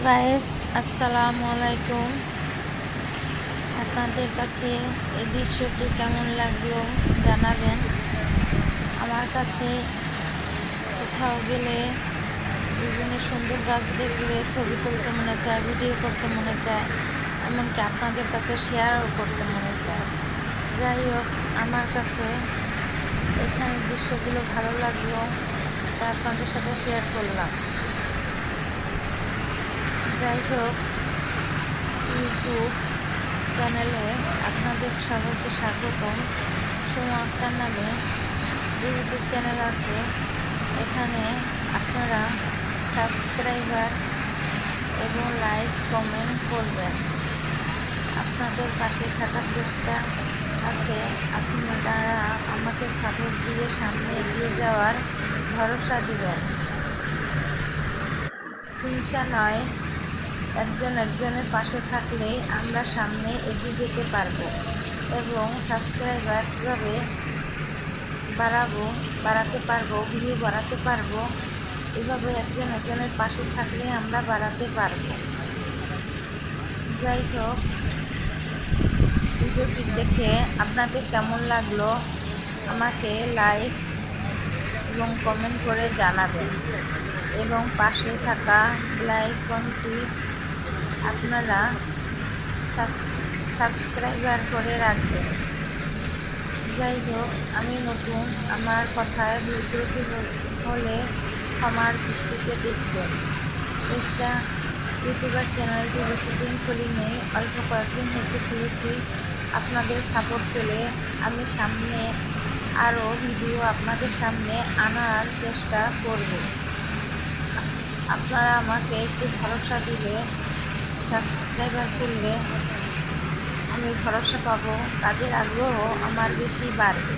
Guys, আসসালামু আলাইকুম। আপনাদের কাছে এই দৃশ্যটি কেমন লাগলো জানাবেন। আমার কাছে কোথাও গেলে বিভিন্ন সুন্দর গাছ দেখলে ছবি তুলতে মনে চায়, ভিডিও করতে মনে চায়, এমনকি আপনাদের কাছে শেয়ারও করতে মনে চায়। যাই হোক, আমার কাছে এখানে দৃশ্যগুলো ভালো লাগলো, তা আপনাদের সাথে শেয়ার করলাম। যাই হোক, ইউটিউব চ্যানেলে আপনাদের সবাইকে স্বাগতম। সুমা আক্তার নামে যে ইউটিউব চ্যানেল আছে, এখানে আপনারা সাবস্ক্রাইবার এবং লাইক কমেন্ট করবেন। আপনাদের পাশে থাকার চেষ্টা আছে। আপনারা আমাকে সাপোর্ট দিয়ে সামনে এগিয়ে যাওয়ার ভরসা দিবেন। হিংসা নয়, একজন একজনের পাশে থাকলেই আমরা সামনে এগিয়ে যেতে পারবো এবং সাবস্ক্রাইবার কীভাবে বাড়াতে পারবো, ভিউ বাড়াতে পারবো, এভাবে একজন একজনের পাশে থাকলে আমরা বাড়াতে পারবো। যাই হোক, ভিডিওটি দেখে আপনাদের কেমন লাগলো আমাকে লাইক এবং কমেন্ট করে জানাবেন এবং পাশে থাকা বেল আইকনটি আপনারা সাবস্ক্রাইবার করে রাখবেন। যাই হোক, আমি নতুন, আমার কথায় ভুল ত্রুটি হলে ক্ষমার দৃষ্টিতে দেখবেন। ইউটিউবার চ্যানেলটি বেশি দিন খুলিনি, অল্প কয়েকদিন হয়েছে খুলেছি। আপনাদের সাপোর্ট পেলে আমি সামনে আরও ভিডিও আপনাদের সামনে আনার চেষ্টা করব। আপনারা আমাকে একটু ভরসা দিলে, সাবস্ক্রাইবার করলে আমি ভরসা পাবো, কাজের আগ্রহ আমার বেশি বাড়বে।